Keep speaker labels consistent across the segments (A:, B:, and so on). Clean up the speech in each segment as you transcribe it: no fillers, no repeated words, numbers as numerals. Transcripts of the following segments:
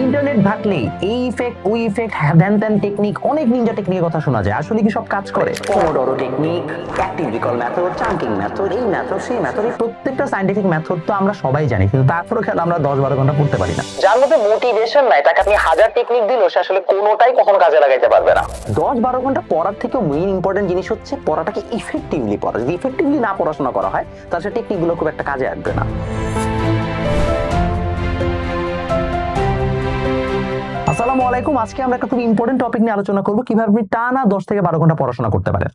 A: Internet ঘাটলেই এই effect ওই effect হ্যান ত্যান টেকনিক, অনেক নিনজা টেকনিকের কথা শোনা যায়। আসলে কি সব কাজ করে? Pomodoro technique, active recall method, chunking method, এই মেথড সেই মেথড, এই প্রত্যেকটা সাইন্টিফিক মেথড তো আমরা সবাই জানি, কিন্তু তারপরেও খেলা আমরা 10-12 ঘন্টা পড়তে পারি না। যার মধ্যে মোটিভেশন নাই, তাকে আপনি 1000 টেকনিক দিলেও সে আসলে কোনোটাই কখনো কাজে লাগাইতে পারবে না। 10-12 ঘন্টা পড়ার থেকেও মেইন ইম্পর্টেন্ট জিনিস হচ্ছে পড়াটাকে ইফেক্টিভলি পড়া। যদি ইফেক্টিভলি না পড়াশোনা করা হয় তাহলে সে টেকনিকগুলো খুব একটা কাজে আসবে না। আসসালামু আলাইকুম। আজকে আমরা একটা খুব ইম্পর্টেন্ট টপিক নিয়ে আলোচনা করব, কিভাবে আপনি টানা 10 থেকে 12 ঘন্টা পড়াশোনা করতে পারেন।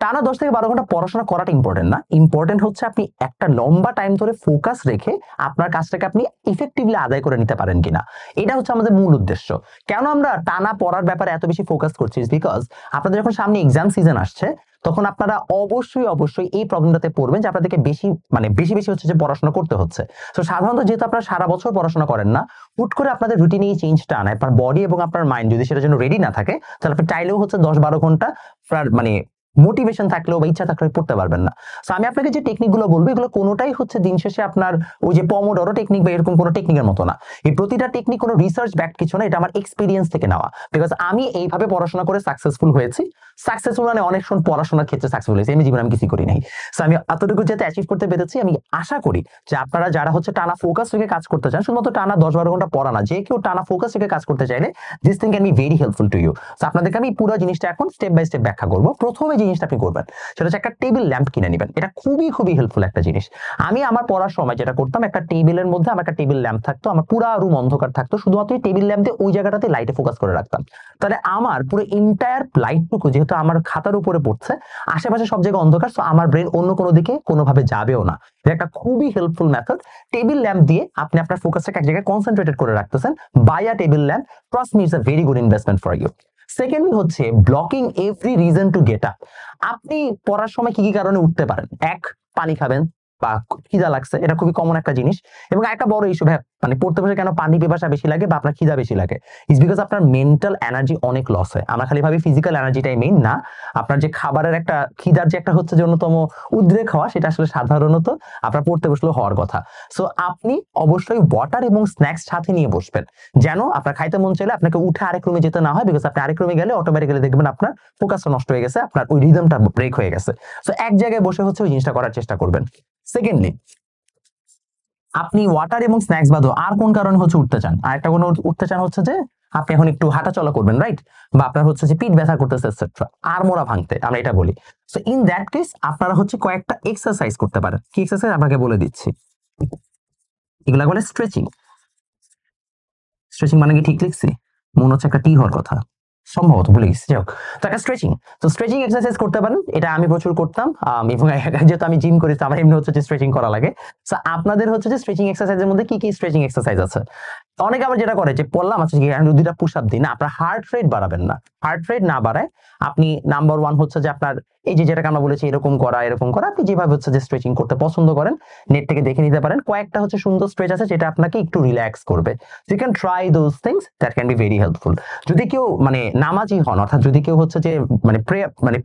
A: টানা 10 থেকে 12 ঘন্টা পড়াশোনা করাটা ইম্পর্টেন্ট না, ইম্পর্টেন্ট হচ্ছে আপনি একটা লম্বা টাইম ধরে ফোকাস রেখে আপনার কাজটাকে আপনি ইফেক্টিভলি আদায় করে নিতে পারেন কিনা। এটা হচ্ছে আমাদের মূল উদ্দেশ্য। কেন আমরা টানা পড়ার ব্যাপারে এত বেশি ফোকাস করছি, বিকজ আপনাদের যখন সামনে এক্সাম সিজন আসছে তখন আপনারা অবশ্যই এই প্রবলেমটাতে পড়বেন যে আপনাদেরকে বেশি হচ্ছে যে পড়াশোনা করতে হচ্ছে। তো সাধারণত যেহেতু আপনারা সারা বছর পড়াশোনা করেন না, হুট করে আপনাদের রুটিনে এই চেঞ্জটা আনায়, আপনার বডি এবং আপনার মাইন্ড যদি সেটার জন্য রেডি না থাকে তাহলে আপনি চাইলেও হচ্ছে 10-12 ঘন্টা মোটিভেশন থাকলেও বা ইচ্ছা থাকলেও পড়তে পারবেন না। সো আমি আপনাকে যে টেকনিকগুলো বলবো এগুলো কোনোটাই হচ্ছে দিন শেষে আপনার ওই যে পমোডোরো টেকনিক বা এরকম কোনো টেকনিকের মতো না। এই প্রতিটা টেকনিক কোনো রিসার্চ ব্যাক কিছু না, এটা আমার এক্সপিরিয়েন্স থেকে নেওয়া। বিকজ আমি এইভাবে পড়াশোনা করে সাকসেসফুল হয়েছি। সাকসেসফুল মানে অনেক সময় পড়াশোনার ক্ষেত্রে সাকসেসফুল হয়েছি, আমি জীবনে আমি কিছু করি নাই। সো আমি এতটুকু যাতে অ্যাচিভ করতে পেরেছি, আমি আশা করি যে আপনারা যারা হচ্ছে টানা ফোকাস রেখে কাজ করতে চান, শুধুমাত্র টানা 10-12 ঘন্টা পড়া না, যে কেউ টানা ফোকাস রেখে কাজ করতে চাইলে this thing can be very helpful to you. So আপনাদেরকে আমি পুরো জিনিসটা এখন স্টেপ বাই স্টেপ ব্যাখ্যা করবো। প্রথমে জিনিসটা আপনি করবেন সেটা হচ্ছে একটা টেবিল ল্যাম্প কিনে নেবেন। এটা খুবই হেল্পফুল একটা জিনিস। আমি আমার পড়ার সময় যেটা করতাম, একটা টেবিলের মধ্যে আমার একটা টেবিল ল্যাম্প থাকতো, আমার পুরো রুম অন্ধকার থাকতো, শুধুমাত্র টেবিল ল্যাম্প দিয়ে ওই জায়গাটাতে লাইটে ফোকাস করে রাখতাম। তাহলে আমার পুরো এন্টায়ার লাইটটুকু যেহেতু আমার খাতার উপরে পড়ছে, আশেপাশে সব জায়গায় অন্ধকার, সো আমার ব্রেন অন্য কোনো দিকে কোনোভাবে যাবেও না। এটা একটা খুবই হেল্পফুল মেথড। টেবিল ল্যাম্প দিয়ে আপনি আপনার ফোকাসটাকে এক জায়গায় কনসেন্ট্রেটেড করে রাখতেছেন। By a table lamp, trust me, it's a very good investment for you. Secondly হচ্ছে blocking every reason to get up. আপনি পড়ার সময় কি কারণে উঠতে পারেন? এক, পানি খাবেন বা খিদা লাগছে, এটা খুবই কমন একটা জিনিস। এবং একটা বড় ইস্যু, ভাই পড়তে বসে কেন পানি পিপাসা বেশি লাগে বা আপনার খিদা বেশি লাগে, ইজ বিকজ আপনার মেন্টাল এনার্জি অনেক লস হয়। আমরা খালি ভাবি ফিজিক্যাল এনার্জিটাই মেইন, না। আপনার যে খাবারের একটা খিদার যে একটা হচ্ছে যে অন্যতম উদ্রেক হওয়া, সেটা আসলে সাধারণত আপনার পড়তে বসলেও হওয়ার কথা। সো আপনি অবশ্যই ওয়াটার এবং স্ন্যাক্স সাথে নিয়ে বসবেন, যেন আপনার খাইতে মন চাইলে আপনাকে উঠে আরেক রুমে যেতে না হয়। বিকজ আপনি আরেক রুমে গেলে অটোমেটিক্যালি দেখবেন আপনার ফোকাসটা নষ্ট হয়ে গেছে, আপনার ওই রিদমটা ব্রেক হয়ে গেছে। সো এক জায়গায় বসে হচ্ছে ওই জিনিসটা করার চেষ্টা করবেন। সেকেন্ডলি, আপনি ওয়াটার এবং স্ন্যাক্স বাদও আর কোন কারণে হচ্ছে উঠতে চান? আরেকটা কোনো উঠতে চান হচ্ছে যে আপনি এখন একটু হাঁটাচলা করবেন, রাইট? বা আপনার হচ্ছে যে পিঠ ব্যথা করতেছে এটসেট্রা, আর মোড়া ভাঙতে আমরা এটা বলি। সো ইন দ্যাট কেস আপনারা হচ্ছে কয়েকটা এক্সারসাইজ করতে পারেন। কি এক্সারসাইজ আপনাকে বলে দিচ্ছি, এগুলা বলে স্ট্রেচিং। স্ট্রেচিং মানে কি ঠিক লিখছি? মনে হচ্ছে একটা টি হওয়ার কথা, সম্ভবত ভুলে গেছি। যাই হোক, তো একটা স্ট্রেচিং, তো স্ট্রেচিং এক্সারসাইজ করতে পারেন। এটা আমি প্রচুর করতাম, এবং যেহেতু আমি জিম করি আমার এমনি হচ্ছে যে স্ট্রেচিং করা লাগে। সো আপনাদের হচ্ছে যে স্ট্রেচিং এক্সারসাইজের মধ্যে কি স্ট্রেচিং এক্সারসাইজ আছে? অনেকে আবার যেটা করে যে পড়লাম, আচ্ছা আমি দুইটা পুশ আপ দিই না, আপনার হার্ট রেট বাড়াবেন না। হার্ট রেট না বাড়ায় আপনি নাম্বার ওয়ান হচ্ছে যে আপনার এই যে যেটাকে আমরা বলেছি এরকম করা, আপনি যেভাবে হচ্ছে যে স্ট্রেচিং করতে পছন্দ করেন নেট থেকে দেখে নিতে পারেন। কয়েকটা হচ্ছে সুন্দর স্ট্রেচ আছে যেটা আপনাকে একটু রিল্যাক্স করবে। You can try those things, that can be very helpful. যদি কেউ নামাজি হন, অর্থাৎ যদি কেউ হচ্ছে যে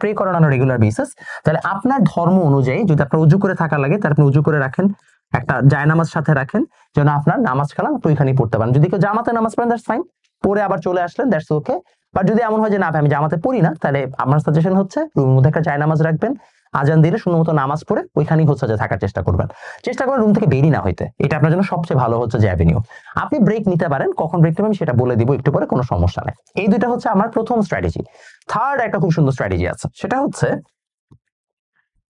A: প্রে করেন অন রেগুলার বেসিস, তাহলে আপনার ধর্ম অনুযায়ী যদি আপনার উজু করে থাকা লাগে তাহলে আপনি উজু করে রাখেন, একটা জায়নামাজ সাথে রাখেন, যেন আপনার নামাজ কালাম তো ওইখানেই পড়তে পারেন। যদি কেউ জামাতে নামাজ পড়েন দ্যাটস ফাইন, পরে আবার চলে আসলেন, দ্যাটস ওকে। বাট যদি এমন হয় যে না ভাই আমি জামাতে পড়ি না, তাহলে আমার সাজেশন হচ্ছে রুমের মধ্যে একটা জায়নামাজ রাখবেন, আজান দিলে সুন্দর নামাজ পড়ে ওইখানেই হচ্ছে যে থাকার চেষ্টা করবেন রুম থেকে বেরিয়ে না হইতে। এটা আপনার জন্য সবচেয়ে ভালো হচ্ছে যে অ্যাভিনিউ। আপনি ব্রেক নিতে পারেন, কখন ব্রেক নেবেন সেটা বলে দিব একটু পরে, কোনো সমস্যা নেই। এই দুইটা হচ্ছে আমার প্রথম স্ট্র্যাটেজি। থার্ড একটা খুব সুন্দর স্ট্র্যাটেজি আছে, সেটা হচ্ছে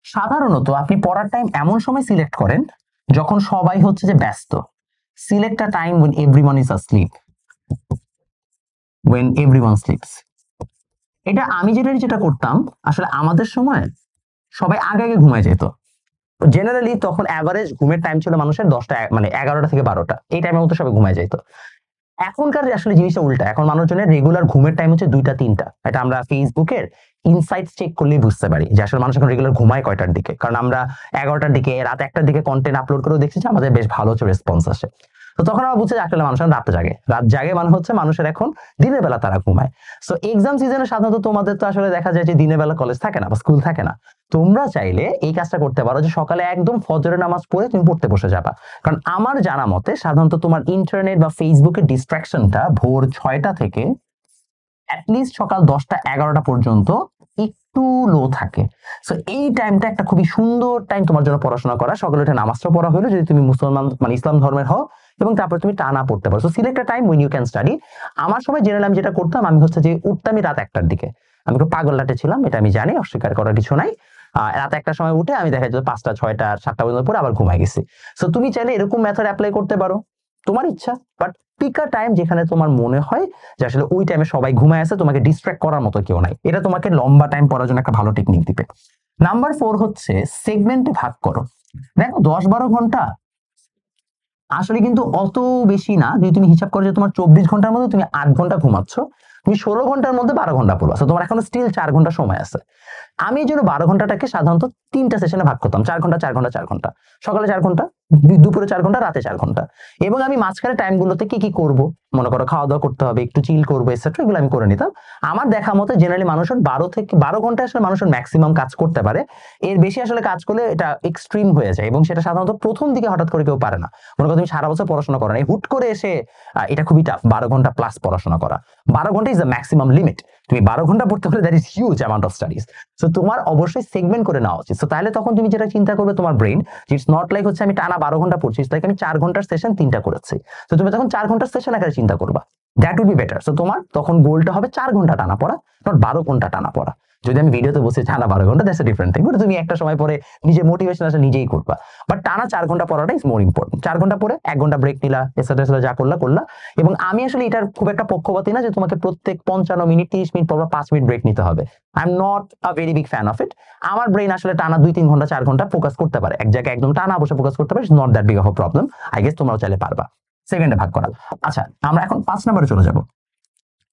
A: সাধারণত আপনি পড়ার টাইম এমন সময় সিলেক্ট করেন যখন সবাই হচ্ছে যে ব্যস্ত। Select a time when everyone is asleep, when everyone sleeps। এটা আমি যেটা করতাম, আসলে আমাদের সময় সবাই আগে ঘুমায় যেত। জেনারেলি তখন অ্যাভারেজ ঘুমের টাইম ছিল মানুষের 10টা 11টা থেকে 12টা, এই টাইমের মধ্যে সবাই ঘুমায় যেত। এখনকার আসলে জিনিসটা উল্টা, এখন মানুষজনের রেগুলার ঘুমের টাইম হচ্ছে 2টা 3টা। এটা আমরা ফেসবুকের ইনসাইটস চেক করলেই বুঝতে পারি যে আসলে মানুষ এখন রেগুলার ঘুমায় কয়টার দিকে। কারণ আমরা 11টার দিকে, রাত 1টার দিকে কন্টেন্ট আপলোড করেও দেখছি যে আমাদের বেশ ভালো হচ্ছে রেসপন্স আসে। তো তখন আমরা বুঝছি যে আসলে মানুষ এখন রাত জাগে মানে হচ্ছে মানুষের এখন দিনের বেলা তারা ঘুমায়। সো এক্সাম সিজনে সাধারণত তোমাদের তো আসলে দেখা যায় যে দিনের বেলা কলেজ থাকে না বা স্কুল থাকে না। তোমরা চাইলে এই কাজটা করতে পারো যে সকালে একদম ফজরের নামাজ পড়ে তুমি পড়তে বসে যাবা। কারণ আমার জানা মতে সাধারণত তোমার ইন্টারনেট বা ফেসবুকের ডিস্ট্রাকশনটা ভোর 6টা থেকে অ্যাটলিস্ট সকাল 10টা 11টা পর্যন্ত একটু লো থাকে। সো এই টাইমটা একটা খুবই সুন্দর টাইম তোমার জন্য পড়াশোনা করা। সকালে উঠে নামাজটা পড়া হলো যদি তুমি মুসলমান মানে ইসলাম ধর্মের হও, এবং তারপর তুমি টানা পড়তে পারো। So select a time when you can study। আমার সময় জেনারেল আমি যেটা করতাম, আমি হচ্ছে যে উঠতামই রাত 1টার দিকে। আমি একটু পাগলাটে ছিলাম, এটা আমি জানি, অস্বীকার করার কিছু নাই। রাত 1টার সময় উঠে আমি দেখা যেত 5টা 6টা 7টা পর্যন্ত পরে আবার ঘুমাই গেছি। সো তুমি চাইলে এরকম মেথড অ্যাপ্লাই করতে পারো, তোমার ইচ্ছা। বাট পিক আ টাইম যেখানে তোমার মনে হয় যে আসলে ওই টাইমে সবাই ঘুমায় আছে, তোমাকে ডিস্ট্রাক্ট করার মতো কেউ নাই। এটা তোমাকে লম্বা টাইম পড়ার জন্য একটা ভালো টেকনিক দিবে। নাম্বার 4 হচ্ছে সেগমেন্টে ভাগ করো। দেখো 10-12 ঘন্টা আসলে কিন্তু অত বেশি না। যদি তুমি হিসাব করো যে তোমার 24 ঘন্টার মধ্যে তুমি 8 ঘন্টা ঘুমাচ্ছ, তুমি 16 ঘন্টার মধ্যে 12 ঘন্টা পড়বা। তোমার এখনো স্টিল 4 ঘন্টা সময় আছে। আমি এই জন্য 12 ঘন্টাটাকে সাধারণত 3টা সেশনে ভাগ করতাম। 4 ঘন্টা 4 ঘন্টা 4 ঘন্টা, সকালে 4 ঘন্টা, দুপুরে 4 ঘন্টা, রাতে 4 ঘন্টা। এবং আমি মাঝখানে টাইমগুলোতে কি কি করব, মনে করো খাওয়া দাওয়া করতে হবে, একটু চিল করবো এটসেট্রা, এগুলো আমি করে নিতাম। আমার দেখা মতে জেনারেলি মানুষের 12 ঘন্টা আসলে মানুষের ম্যাক্সিমাম কাজ করতে পারে। এর বেশি আসলে কাজ করলে এটা এক্সট্রিম হয়ে যায়, এবং সেটা সাধারণত প্রথম দিকে হঠাৎ করে কেউ পারে না। মনে করো তুমি সারা বছর পড়াশোনা করো না, হুট করে এসে এটা খুবই টাফ 12 ঘন্টা প্লাস পড়াশোনা করা। 12 ঘন্টা ইজ দ্য ম্যাক্সিমাম লিমিট। তুমি 12 ঘন্টা পড়তে হলে that is huge amount of studies. So তোমার অবশ্যই সেগমেন্ট করে নেওয়া উচিত। সো তাহলে তখন তুমি যেটা চিন্তা করবে তোমার ব্রেন, ইটস নট লাইক হচ্ছে আমি টানা 12 ঘন্টা পড়ছি, লাইক আমি 4 ঘন্টার সেশন 3টা করেছি। তো তুমি তখন 4 ঘন্টার সেশন আকারে চিন্তা করবা, that will be better. So তোমার তখন গোলটা হবে 4 ঘন্টা টানা পড়া, নট 12 ঘন্টা টানা পড়া। যদি আমি ভিডিওতে বসে টানা 12 ঘন্টা, দ্যাটস আ ডিফারেন্ট থিং। তুমি একটা সময় পরে নিজে মোটিভেশন আসলে নিজেই করবা। বাট টানা 4 ঘন্টা পড়াটা ইজ মোর ইম্পর্টেন্ট। 4 ঘন্টা পরে 1 ঘন্টা ব্রেক নিলা, এসা যা করলা। এবং আমি আসলে এটার খুব একটা পক্ষপাতী না যে তোমাকে প্রত্যেক 55 মিনিট 30 মিনিট পর 5 মিনিট ব্রেক নিতে হবে। I am not a very big fan of it. আমার ব্রেন আসলে টানা 2-3 ঘন্টা 4 ঘন্টা ফোকাস করতে পারে, এক জায়গায় একদম টানা বসে ফোকাস করতে পারে, not that big of a problem. I guess তোমরাও চাইলে পারবা সেকেন্ডে ভাগ করা। আচ্ছা, আমরা এখন 5 নম্বরে চলে যাব।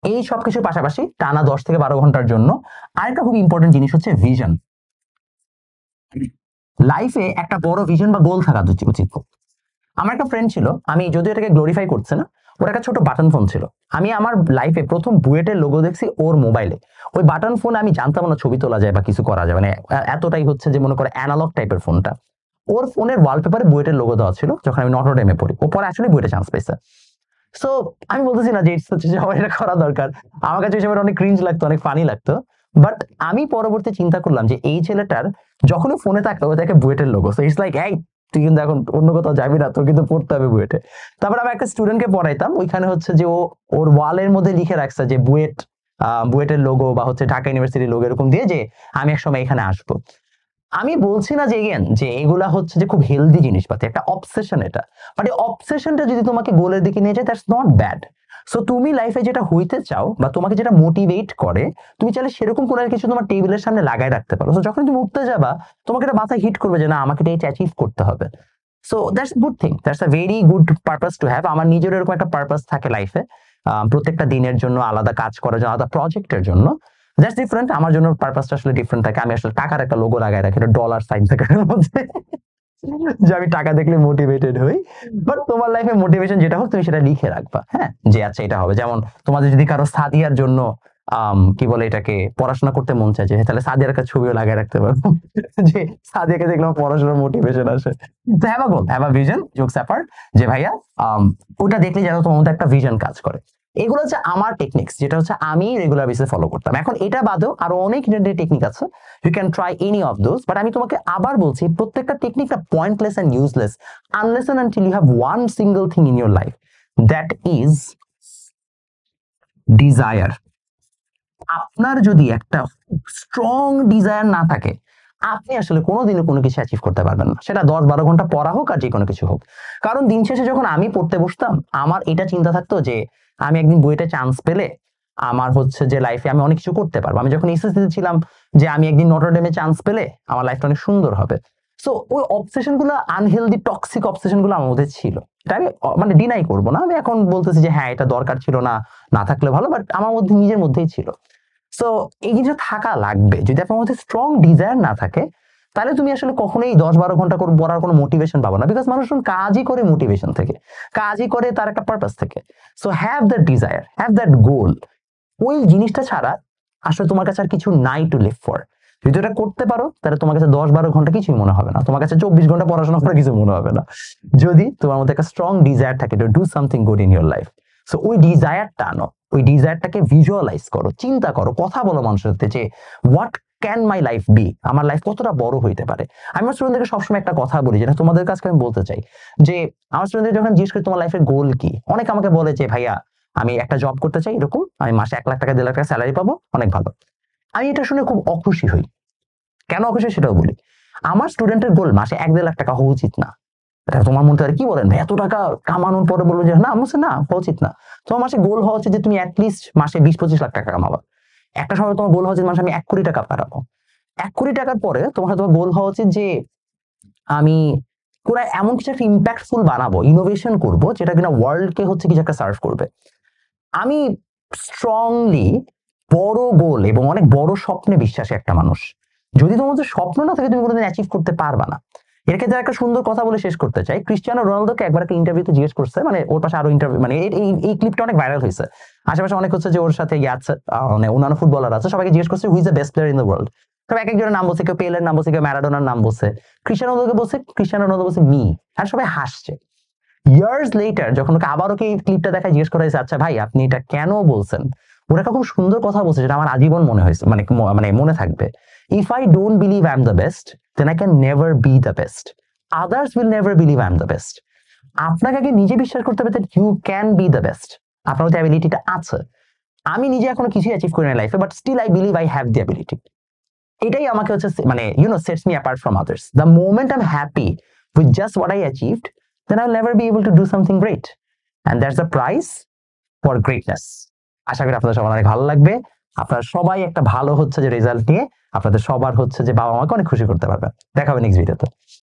A: এই সবকিছুর পাশাপাশি টানা 10 থেকে 12 ঘন্টার জন্য আরেকটা খুব ইম্পর্টেন্ট জিনিস হচ্ছে ভিশন। লাইফে একটা বড় ভিশন বা গোল থাকা উচিত। আমার একটা ফ্রেন্ড ছিল, আমি যদিও এটাকে গ্লোরিফাই করছে না, ওর একটা ছোট বাটন ফোন ছিল। আমি আমার লাইফে প্রথম বুয়েটের লোগো দেখছি ওর মোবাইলে। ওই বাটন ফোন আমি জানতাম না ছবি তোলা যায় বা কিছু করা যায়, মানে এতটাই হচ্ছে যে মনে করে অ্যানালগ টাইপের ফোনটা। ওর ফোনের ওয়ালপেপারে বুয়েটের লোগো দেওয়া ছিল যখন আমি নটর ডেমে পড়ি। ও পরে আসলে বুয়েটে চান্স পেয়েছে। সো আমি বলতেছি না যে সবার এটা করা দরকার, আমার কাছে হিসেবে অনেক ক্রিঞ্জ লাগতো, অনেক ফানি লাগতো। বাট আমি পরবর্তী চিন্তা করলাম যে এই ছেলেটার যখনই ফোনে তাকাবো দেখে বুয়েটের লোগো, সো ইটস লাইক এই তুই কিন্তু এখন অন্য কোথাও যাবি না, তোর কিন্তু পড়তে হবে বুয়েটে। তারপর আমি একটা স্টুডেন্টকে পড়াইতাম, ওইখানে হচ্ছে যে ওর ওয়ালের মধ্যে লিখে রাখছে যে বুয়েটের লোগো বা হচ্ছে ঢাকা ইউনিভার্সিটির লোগো এরকম দিয়ে যে আমি একসময় এখানে আসবো। আমি বলছি না যে এগেন যে এগুলা হচ্ছে যে খুব হেলদি জিনিসপাতি, একটা অবসেশন এটা। বাট এই অবসেশনটা যদি তোমাকে গোলের দিকে নিয়ে যায়, দ্যাটস নট ব্যাড। সো তুমি লাইফে যেটা হইতে চাও বা তোমাকে যেটা মোটিভেট করে, তুমি চাইলে সেরকম কোনো কিছু তোমার টেবিলের সামনে লাগাই রাখতে পারো। সো যখন তুমি উঠতে যাবা, তোমাকে এটা মাথায় হিট করবে যে না আমাকে এটা অ্যাচিভ করতে হবে। So that's good thing, that's a very good purpose to have. আমার নিজের এরকম একটা পারপাস থাকে লাইফে, প্রত্যেকটা দিনের জন্য আলাদা কাজ করার জন্য, আলাদা প্রজেক্টের জন্য। That's different. আমার জন্য পারপাসটা আসলে ডিফারেন্ট থাকে। আমি আসলে টাকার একটা লোগো লাগাই রাখি, এটা ডলার সাইন থাকে এর মধ্যে, যে আমি টাকা দেখলে মোটিভেটেড হই। বাট তোমার লাইফে মোটিভেশন যেটা হোক তুমি সেটা লিখে রাখবা, হ্যাঁ, যে আচ্ছা এটা হবে। যেমন তোমাদের যদি কারো সাদিয়ার জন্য কি বলে এটাকে পড়াশোনা করতে মন চাইছে, তাহলে সাদিয়ার একটা ছবিও লাগাই রাখতে পারবো, যে সাদিয়াকে দেখলাম পড়াশোনার মোটিভেশন আসে। তো have a goal, have a vision, jokes apart, যে ভাইয়া ওটা দেখলে যেন তোমার মধ্যে একটা ভিশন কাজ করে। এগুলো হচ্ছে আমার টেকনিক্স, যেটা হচ্ছে আমি রেগুলার বেসিসে ফলো করতাম। এখন এটা বাদেও আরো অনেক টেকনিক আছে, you can try any of those. But আমি তোমাকে আবার বলছি, প্রত্যেকটা টেকনিক না pointless and useless unless and until you have one single thing in your life, that is desire. আপনার যদি একটা স্ট্রং ডিজায়ার না থাকে, আপনি আসলে কোনোদিনও কোনো কিছু অ্যাচিভ করতে পারবেন না। সেটা 10-12 ঘন্টা পড়া হোক আর যে কোনো কিছু হোক। কারণ দিন শেষে যখন আমি পড়তে বসতাম, আমার এটা চিন্তা থাকতো যে আমি একদিন বুয়েটে চান্স পেলে আমার হচ্ছে যে লাইফে আমি অনেক কিছু করতে পারবো। আমি যখন এসএসসিতে ছিলাম যে আমি একদিন নটর ডেমে চান্স পেলে আমার লাইফটা অনেক সুন্দর হবে। সো ওই অবসেশন গুলো, আনহেলদি টক্সিক অবসেশন গুলো আমার মধ্যে ছিল। এটা আমি মানে ডিনাই করবো না। আমি এখন বলতেছি যে হ্যাঁ এটা দরকার ছিল না, না থাকলে ভালো, বাট আমার মধ্যে নিজের মধ্যেই ছিল। সো এই জিনিসটা থাকা লাগবে। যদি আপনার মধ্যে স্ট্রং ডিজায়ার না থাকে, তাহলে তুমি আসলে কখনোই 10-12 ঘন্টা করে পড়ার কোনো মোটিভেশন পাবো না, বিকজ মানুষজন কাজই করে মোটিভেশন থেকে, কাজই করে তার একটা পারপাস থেকে। So have that desire, have that goal. ওই জিনিসটা ছাড়া আসলে তোমার কাছে আর কিছু নাই টু লিভ ফর। যদি এটা করতে পারো তাহলে তোমার কাছে 10-12 ঘন্টা কিছুই মনে হবে না, তোমার কাছে 24 ঘন্টা পড়াশোনা করা কিছু মনে হবে না, যদি তোমার মধ্যে একটা স্ট্রং ডিজায়ার থাকে to do something good in your life. So ওই ডিজায়ারটা আনো, ওই ডিজায়ারটাকে ভিজুয়ালাইজ করো, চিন্তা করো, কথা বলো মানুষের সাথে যে what can my life be, আমার লাইফ কতটা বড় হইতে পারে। আমি আমার স্টুডেন্টদেরকে সবসময় একটা কথা বলি, যেটা তোমাদের কাছে আমি বলতে চাই, যে আমার স্টুডেন্টদের যখন জিজ্ঞেস করি তোমার লাইফের গোল কি, অনেকে আমাকে বলে যে ভাইয়া আমি একটা জব করতে চাই, এরকম আমি মাসে 1 লাখ টাকা 1.5 লাখ টাকা স্যালারি পাবো, অনেক ভালো। আমি এটা শুনে খুব অখুশি হই। কেন অখুশি সেটাও বলি। আমার স্টুডেন্টের গোল মাসে 1-1.5 লাখ টাকা হওয়া উচিত না। এটা তোমার মনে হয় কি বলেন ভাই, এত টাকা কামানোর পরে বলবো যে না, আমার না হওয়া উচিত না। তোমার মাসে গোল হওয়া উচিত যে তুমি অ্যাটলিস্ট মাসে 20-25 লাখ টাকা কামাবা। একটা সময় তোমার গোল হওয়া উচিত মাসে আমি 1 কোটি টাকা পাঠাবো। 1 কোটি টাকার পরে তোমার গোল হওয়া উচিত যে আমি পুরো এমন কিছু একটা ইম্প্যাক্টফুল বানাবো, ইনোভেশন করব, যেটা কিনা ওয়ার্ল্ডকে কিছু একটা সার্ভ করবে। আমি স্ট্রংলি বড় গোল এবং অনেক বড় স্বপ্নে বিশ্বাসী একটা মানুষ। যদি তোমার মধ্যে স্বপ্ন না থাকে তুমি কোনোদিন অ্যাচিভ করতে পারবা না। এর ক্ষেত্রে একটা সুন্দর কথা বলে শেষ করতে চাই। ক্রিস্টিয়ানো রোনালদোকে একবার একটা ইন্টারভিউতে জিজ্ঞেস করছে, মানে ওর পাশে আরো ইন্টারভিউ, মানে এই ক্লিপটা অনেক ভাইরাল হয়েছে, আশেপাশে অনেক হচ্ছে যে ওর সাথে আছে মানে অন্যান্য ফুটবলার আছে, সবাইকে জিজ্ঞেস করছে হুই is the best player in the world. সব এক একজনের নাম বলছে, কেউ পেলের নাম বলছে, কেউ ম্যারাডোনার নাম বলছে, ক্রিস্টিয়ানো রোনালদো বলছে মি, আর সবাই হাসছে। ইয়ার্স লেটার যখন ওকে আবার ওকে এই ক্লিপটা দেখা জিজ্ঞেস করা হয়েছে, আচ্ছা ভাই আপনি এটা কেন বলছেন, ওরা একটা খুব সুন্দর কথা বলছে যেটা আমার আজীবন মনে হয়েছে, মানে মনে থাকবে। If I don't believe I am the best then I can never be the best, others will never believe I am the best. আপনাকে আগে নিজে বিশ্বাস করতে হবে that you can be the best, আপনার মধ্যে অ্যাবিলিটিটা আছে। আমি নিজে এখনো কিছুই অ্যাচিভ করি না লাইফে, but still I believe I have the ability. এটাই আমাকে মানে sets me apart from others. The moment I am happy with just what I achieved, then I'll never be able to do something great. And that's the price for greatness. আশা করি আপনাদের সবার অনেক ভালো লাগবে। আপনারা সবাই একটা ভালো যে রেজাল্ট নিয়ে আপনাদের সবার যে বাবা মাকে অনেক খুশি করতে পারবেন। দেখা হবে নেক্সট ভিডিওতে।